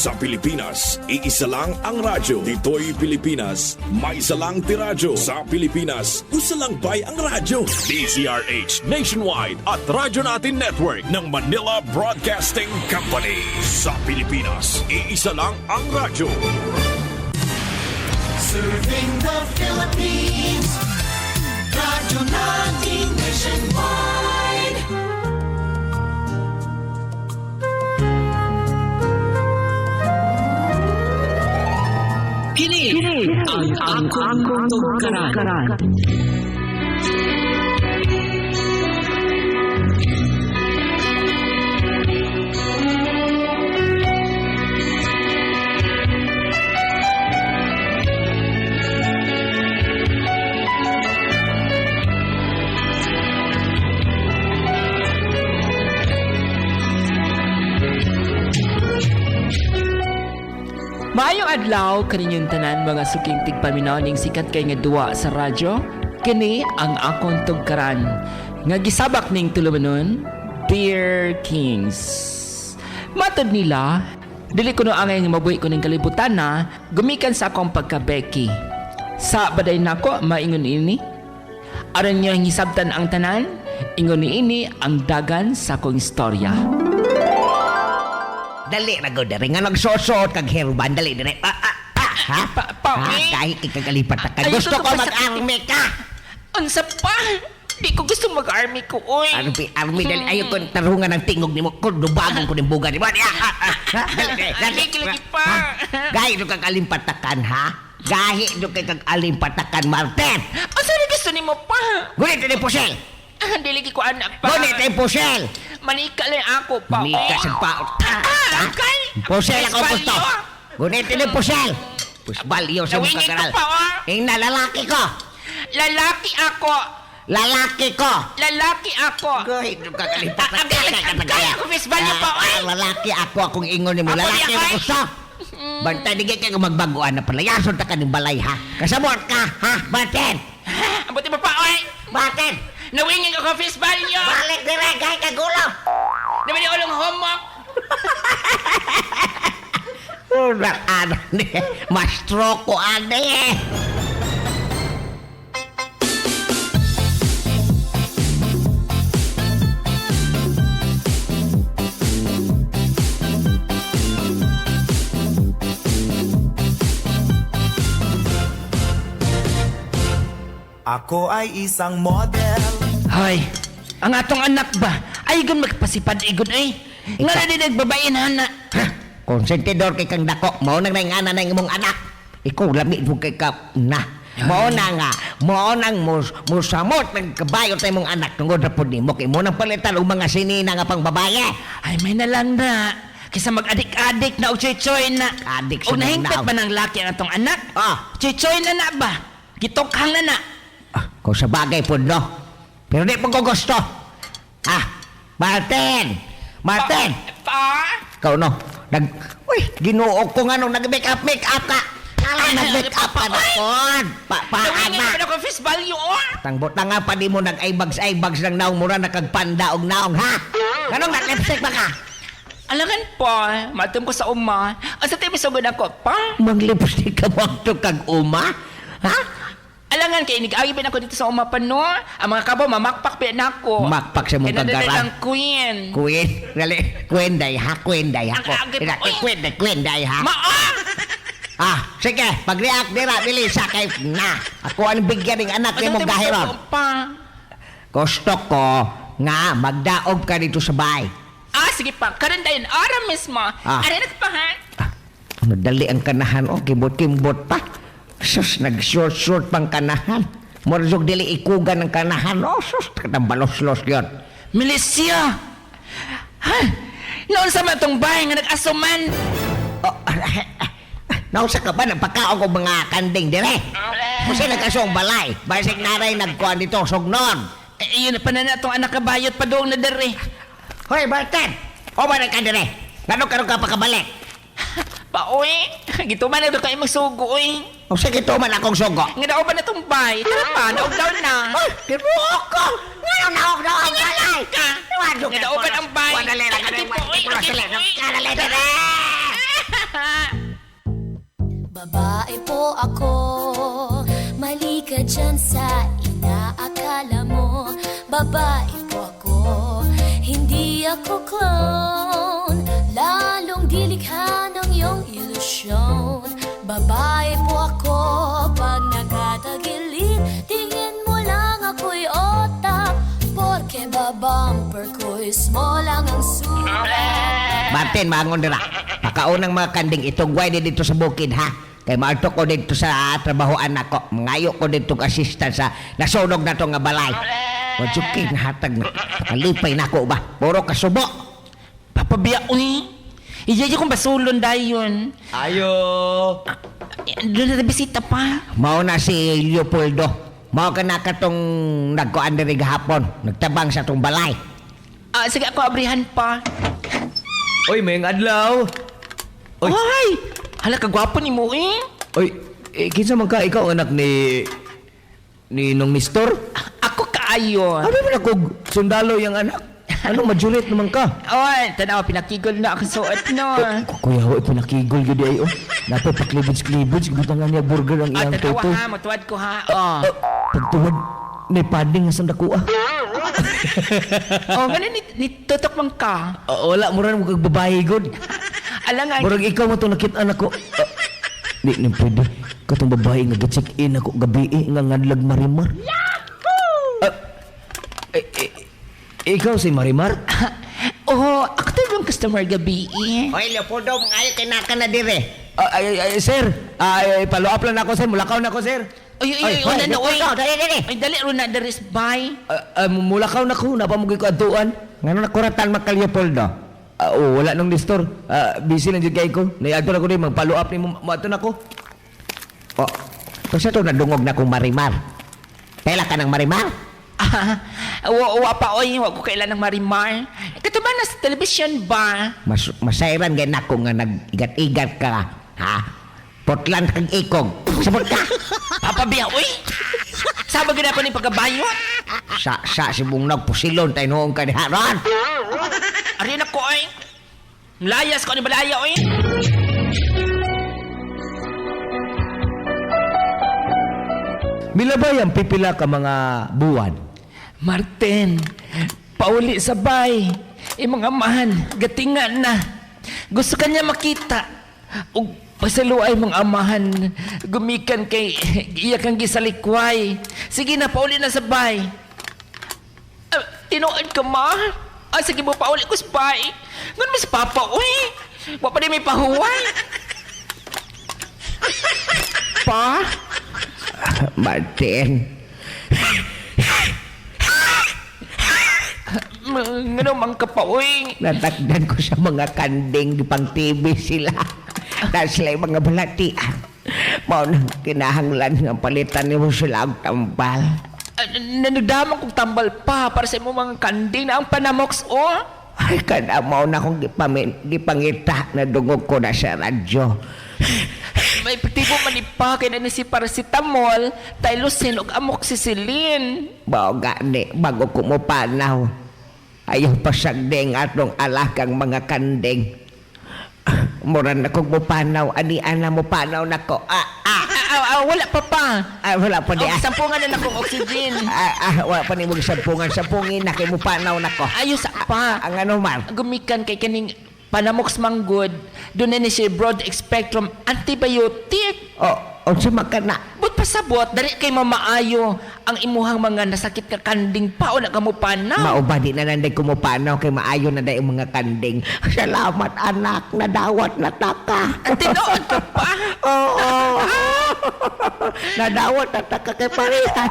Sa Pilipinas, iisa lang ang radyo. Dito'y Pilipinas, may isa lang tiradyo. Sa Pilipinas, usa lang bay ang radyo. DZRH Nationwide at Radyo Natin Network ng Manila Broadcasting Company. Sa Pilipinas, iisa lang ang radyo. Serving the Philippines, Radyo Natin Nationwide. Kini ang akong tugkaran. Maayong adlaw kaninyong tanan mga suking tigpaminaw ning sikat kay nga duwa sa radyo. Kini ang akong tugkaran nga gisabak ning tulumanon, Beer Kings. Matod nila, dili ko no angay nga mabuhi ko ning kalibutan na gumikan sa akong pagka-Becky. Sa baday nako maingon ini. Aron niyo hisabtan ang tanan, ingon ini ang dagan sa akong istorya. Dali na go dari nga nagsosot kag herban dali dire. Ha? Kahit ikagalipat ka. Gusto ko mag-army ka. Unsa pa? Di ko gusto mag-army ko, oy. Army dali ayo ko tarungan ng tingog nimo ko dubagon ko ning buga nimo. Dali pa. Gahi do kag alimpatakan ha. Gahi do kag alimpatakan Martin. Asa ni gusto nimo pa? Gunit ni pusel. Dili ko anak pa. Gunit ni pusel. Manika lang ako pa. Manika sa paot. Okay. Pusel ako gusto. Gunit ni pusel. Pusbalyo sa mga karal. Ing nalalaki ko. Lalaki ako. Lalaki ko. Lalaki ako. Goy, do ka kalimpatan. Kaya ko fish value pa, oy. Lalaki ako akong ingon nimo. Lalaki ako gusto. Bantay di kay magbaguan na pala. Yason ta ka ning balay ha. Kasamot ka ha, Martin. Abuti mo pa, oy. Martin. Nawingin ako fish value. Balik dire kay kagulo. Naman yung ulong homework. Urak ano ni. Mastro ko ade. Ako ay isang model. Hoy, ang atong anak ba? Ay, gun magpasipad igon ay. Nga na din nagbabain hana. Ha? Konsentidor kay kang dako. Mao nang nangana na imong anak. Ikaw lami mo kay kap na. Mao na nga. Mao nang musamot ng kabayo sa imong anak tungod na pud nimo kay mo nang palitan og mga sinina nga pang babaye. Ay, may nalang na. Kisa mag-adik-adik na o choy-choy na. Adik O sa nahingpit nangnaw. ba ng laki ang atong anak? Ah. Choy-choy na ba? Gitokhang na. Kung sa bagay po, no? Pero di po ko gusto. Martin! Martin! Pa? Ikaw, no? Uy, ginuog ko nga nung nag-make up ka. Nag-make up ka na po. Nawingin Paana. naman ako fish value, oh. Tangbot na nga pa di mo nag-aibags ng naong mura nakagpanda og naong, ha? Ganong nag-lipstick ba ka? Alangan pa, matum ko sa uma. Asa tayo misugod ako, pa? Mag-lipstick ka mo ito kag uma? Ha? Alangan kay nag-agi pa ako dito sa uma pa, no? Ang mga kabo, mamakpak pa na ako. Makpak sa mong kagaran. ang queen. Queen? Gali, kwenday ha? Kwenday ha? Kwenday ha? Sige, pag-react dira, bilisa kay na. Ako ang bigyan ng anak ni mong gahiron. Pa? Gusto ko nga magdaog ka dito sa bahay. Sige pa. Karon dayon, ara mismo. Ara pa, ha? Madali ang kanahan, kimbot-kimbot pa. Sus, nag-short-short pang kanahan. Morzog dili ikugan ng kanahan. Sus, katambalos-los yun. Milicia! Ha? Noon sa matong bahay nga nag-asuman. Nausa ka ba ng pagkaon ko mga kanding dire? Kasi nagkasong balay. Basig naray nagkuhan dito, sugnon. Iyon na pa na itong anak kabayot pa doon na dere. Hoy, Barton! O ba ka dire? Gano'n ka pakabalik? Pa-uwi. Gito man na doon kayo magsugo, uy. O sige, tuman akong sugo. Nga daw pa na itong bahay. Tara pa, naog-down na. Ay, kinuok ko! Ngayon naog na ang balay! Nga daw pa ang bahay. Wadali lang. Agi po, uy. Wadali lang. Babae po ako, mali ka dyan sa inaakala mo. Babae po ako, hindi ako clown, lalong dilikha ng iyong ilusyon. Babae po ako, pag nakatagilid, tingin mo lang ako'y otak, porke babumper ko'y small lang ang sulat. Martin, mangon dira. Pakaunang mga kanding itugway din dito sa bukid, ha? Kay maarto ko dito sa trabahoan ako. Ngayo ko dito assistant sa nasunog na to nga balay. Wajukin hatag na. Kalipay na ako ba? Puro kasubo. Papabiya, uy. Iyaya kong basulon dayon. Ayo! Doon na bisita pa. Mao na si Leopoldo. Mao ka na katong nagkuan diri gahapon. Nagtabang sa tong balay. Sige, ako abrihan pa. Oy, may adlaw! Oy. Ay! Hala, kagwapo ni mo eh. Oy, kinsa man ka? Ikaw anak ni Nong Nestor? Ako kaayo. Ano man ako sundalo yung anak? Anong majulit naman ka? Oy, tanaw, pinakigol na ako suot no. Kuya, ho, pinakigol gudi ay, oh. Dapat paklibits-klibits, gibutangan niya burger ang iyang Tanawa toto. ha, matuwad ko ha. Oh. Pagtuwad, may padding nga sa dakuha. Oh, ganun ni tutok man ka. Wala mo rin mo kag babae, god. Alang nga, Murag ikaw mo itong nakita ko. Di na pwede. Katong babae nga ga-check-in ako gabi nga ngadlag Marimar. Ikaw si Marimar? oh, ako tayo yung customer gabi eh. Oy, Leopoldo, ngayo kay naka na dire. Sir, follow up lang ako, sir. Mulakaw na ako, sir. Uy, una na, uy. Leopoldo, dali. Ay, dali, runa, daris, bye. Mulakaw na ko, napamugi ko atuan. Ngano nakuratan maka Leopoldo? Wala nang Nestor. Busy lang dyan kay ko. Naiadto na ko din, mag-follow up ni mo. Mato na ko. Oh, kasi ito nadungog na kong Marimar. Kailan ka ng Marimar? Wa pa, oy, wag ko kailan ng Marimar. Ito ba na sa television ba? Masairan ganyan ako nga nag-igat-igat ka. Ha? Portland kag ikog. Sabot ka. Papabiya, uy. Sabag na ko ni pagkabayot. Sa si Bungnog pusilon tayo noong kaniharon. Arin ako, oy. Layas ko ni balaya, oy. Milabay ang pipila ka mga buwan. Martin, pauli sabay. Mga amahan, gatingan na. Gusto kanya makita. Ug pasaluay mga amahan, gumikan kay iya kang gisalikway. Sige na, pauli na sabay. Tinuod ka ma? Sige mo, pauli ko sabay. Ngan mas papa, uy. Wa pa di may pahuway. Pa? Martin. Ngano mang kapauing. Natakdan ko sa mga kanding di pang TV sila. Dahil sila yung mga balatian. Mao nang kinahanglan nga palitan ni mo sila ang tambal. Nanagdaman kong tambal pa para sa imo mga kanding na ang panamox o. Ay, kada mao na akong gipangita na dungog ko na sa radyo. May epektibo manipa kay na si paracetamol, tylosin ug amoxicillin. Bao gani, bago ko mo panaw. Ayaw pa sagdeng atong alakang mga kanding. Muran na kong mo panaw, ani-ana mo panaw na ko. Wala pa pa. Wala pa di. Sampungan na akong oxygen. Wala pa ni mo sampungan. Sampungin na kay mo panaw na ko. Ayos pa. Ang ano man. Gumikan kay kaning panamox manggod, doon na ni siya broad spectrum antibiotic. O sa makana. But pasabot, dali kay mamaayo ang imuhang mga nasakit ka kanding pa o na kamupanaw. Maubadi na nanday kumupanaw kay maayo na dayo mga kanding. Salamat anak, nadawat na taka. Tinood ka pa? Oo. Nadawat na taka kay parehas.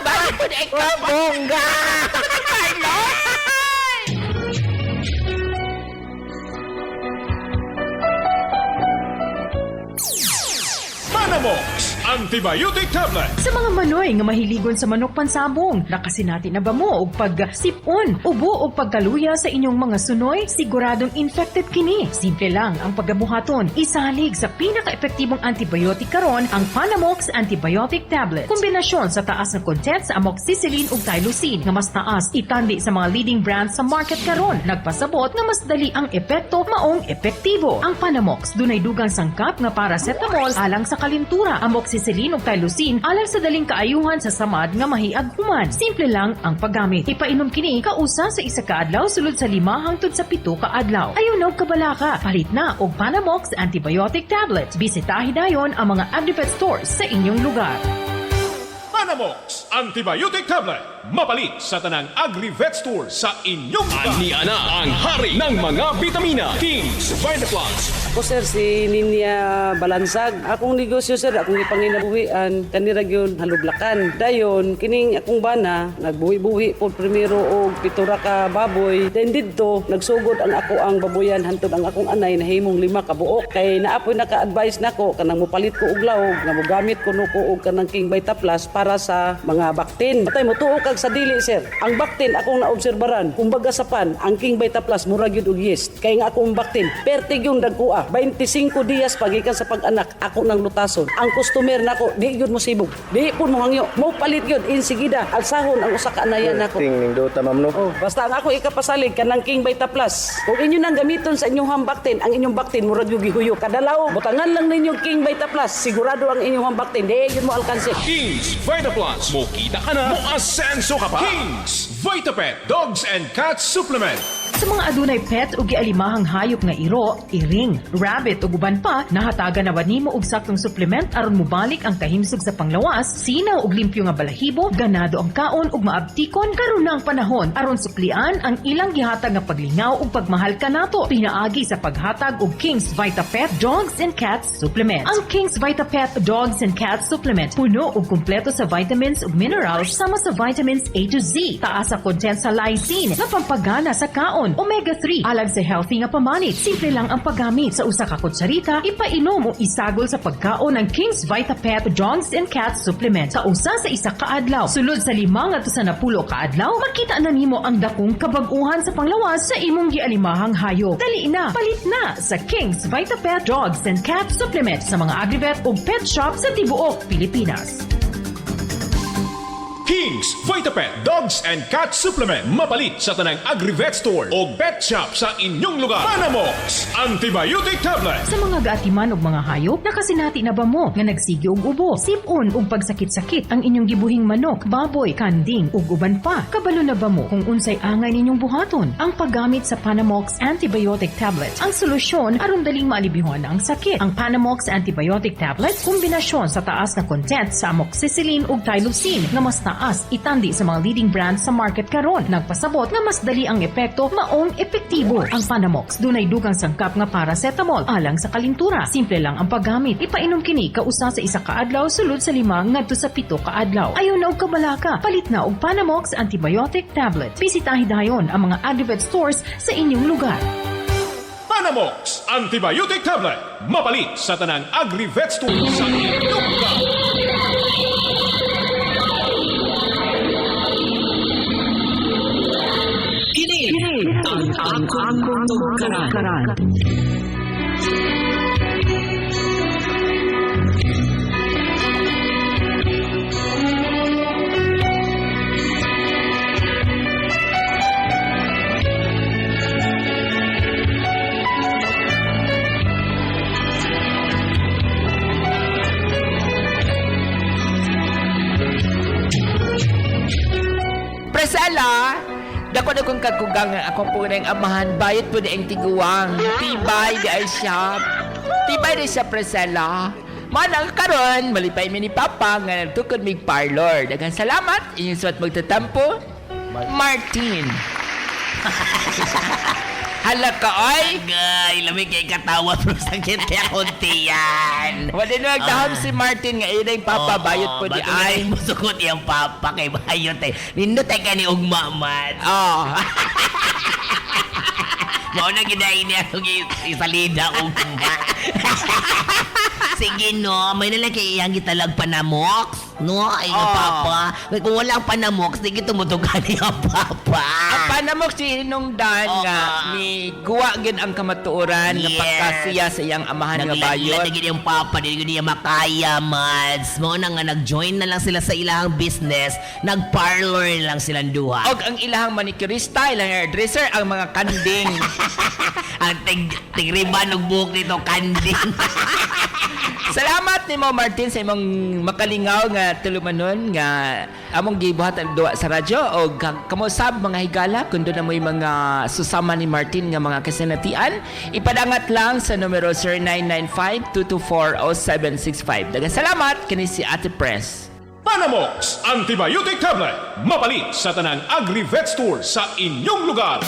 Bakit po na ikaw? Bongga! Panamox Antibiotic Tablet. Sa mga manoy nga mahiligon sa manok pansabong, nakasinati na ba mo og pag-sipon, ubo o pagkaluya sa inyong mga sunoy? Siguradong infected kini. Simple lang ang paggabuhaton. Isalig sa pinaka-epektibong antibiotic karon ang Panamox Antibiotic Tablet. Kombinasyon sa taas na content sa amoxicillin ug tylosin nga mas taas itandi sa mga leading brands sa market karon. Nagpasabot nga mas dali ang epekto maong epektibo. Ang Panamox dunay dugang sangkap nga paracetamol alang sa kalintura, amoxicillin ug tylosin alang sa daling kaayuhan sa samad nga mahiag human. Simple lang ang paggamit. Ipainom kini kausa sa isa ka adlaw sulod sa 5 hangtod sa 7 ka adlaw. Ayaw kabalaka, palit na og Panamox Antibiotic Tablet. Bisitahin dayon ang mga Agripet stores sa inyong lugar. Panamox Antibiotic Tablet. Mapalit sa tanang Agri-Vet Store sa inyong lugar. Aniana ang hari ng mga vitamina. King's Vitaplus. Ako sir, si Ninya Balansag. Akong negosyo sir, akong ipanginabuhian, kanira yun halublakan. Dayon, kining akong bana, nagbuhi-buhi po primero og pitura ka baboy. Then dito, nagsugod ang ako ang baboyan, hantod ang akong anay na himong 5 ka buok. Kay naapoy naka-advise nako kanang mupalit ko og lawog, nga mogamit ko nuko og kanang King Vita Plus para sa mga baktin. Patay mo tuo kag sa dili sir. Ang baktin akong naobserbaran, kumbaga sa pan, ang King Vita Plus murag yun og yeast. Kay nga akong baktin, pertig yung dagkua. 25 dias pagikan sa pag-anak, ako nang lutason. Ang customer nako, di yun mo sibog. Di po mo hangyo. Mo palit yun, insigida. Alsahon ang usa ka anayan nako. Ting do tamam no. Oh, basta ang ako ikapasalig kanang King Vita Plus. Kung inyo nang gamiton sa inyong hambaktin, ang inyong baktin murag yung gihuyok. Kadalaw, butangan lang ninyo King Vita Plus. Sigurado ang inyong hambaktin. Di yun mo alkansi. King's Vitaplus. Mukita ka na, moasenso ka pa. King's Vitapet Dogs and Cats Supplement. Sa mga adunay pet o gialimahang hayop nga iro, iring, rabbit o guban pa, nahataga na ba nimo og saktong supplement aron mobalik ang kahimsog sa panglawas, sinaw og limpyo nga balahibo, ganado ang kaon ug maabtikon karon na ang panahon aron suklian ang ilang gihatag nga paglingaw ug pagmahal kanato. Pinaagi sa paghatag og King's Vitapet Dogs and Cats Supplement. Ang King's Vitapet Dogs and Cats Supplement puno ug kumpleto sa vitamins ug minerals sama sa vitamins A to Z. Taas sa content sa lysine nga pampagana sa kaon, omega-3 alang sa healthy nga pamanit. Simple lang ang paggamit. Sa usa ka kutsarita, ipainom o isagol sa pagkaon ng King's Vitapet Dogs and Cats Supplement sa usa sa isa ka adlaw. Sulod sa 5 ngadto sa 10 ka adlaw, makita na nimo ang dakong kabag-uhan sa panglawas sa imong gialimahang hayop. Dali na, palit na sa King's Vitapet Dogs and Cats Supplement sa mga Agribet o pet shop sa tibuok Pilipinas. King's Vitapet Dogs and Cats Supplement. Mapalit sa tanang Agri-Vet Store o pet shop sa inyong lugar. Panamox Antibiotic Tablet. Sa mga gaatiman og mga hayop, nakasinati na ba mo nga nagsigi og ubo, sipon ug pagsakit-sakit ang inyong gibuhing manok, baboy, kanding ug uban pa? Kabalo na ba mo kung unsay angay ninyong buhaton? Ang paggamit sa Panamox Antibiotic Tablet ang solusyon aron daling maalibihon ang sakit. Ang Panamox Antibiotic Tablet kombinasyon sa taas na content sa amoxicillin ug tylosin nga mas taas itandi sa mga leading brands sa market karon. Nagpasabot nga mas dali ang epekto maong epektibo. Ang Panamox dunay dugang sangkap nga paracetamol alang sa kalintura. Simple lang ang paggamit. Ipainom kini kausa sa isa ka adlaw sulod sa 5 ngadto sa 7 ka adlaw. Ayaw na og kabalaka, palit na og Panamox Antibiotic Tablet. Bisitahin dayon ang mga Agribet stores sa inyong lugar. Panamox Antibiotic Tablet. Mapalit sa tanang Agri-Vet Store sa inyong lugar. Ang akong tungkaran. Presela! Dako na kong kakugang akong punang amahan, bayot po na ang tiguang. Tibay di ay siya. Tibay di siya, Presela. Manang karon, malipay mi ni Papa nga nagtukod mig parlor. Daghang salamat, inyong suwat magtatampo. Martin. Hala ka, oy! Gay, lamig kay katawa bro, sakit kaya konti yan. Wala na magtahom si Martin nga inay Papa, bayot po di ay. Musukot yung papa kay bayot eh. Nindot ay ka ni ugmaman. Oh. Mao na ginain niya kung isalida ugma. Sige no, may nalaki iyang gitalag panamoks. No, ay nga Oh. papa. Kung walang panamoks, sige tumutugan niya papa. Ang panamok si Hinungdan Oo nga nga. ni guwa gid ang kamatuoran nga Yes. pagkasiya sa iyang amahan nga bayot. Naglagid yung papa, di niya makaya, mads. Mo na nga, nag-join na lang sila sa ilang business. Nag-parlor lang silang duha. Og ang ilahang manicurista, ilang hairdresser, ang mga kanding. Ang tigriban ng buhok nito, kanding. Salamat ni Mo Martin sa imong makalingaw nga tulumanon nga among gibuhat ang duwa sa radyo o kamusab mga higala kung doon na mo yung mga susama ni Martin nga mga kasinatian ipadangat lang sa numero 0995-224-0765. Daghang salamat kini si Ate Press. Panamox Antibiotic Tablet. Mapalit sa tanang Agri-Vet Store sa inyong lugar.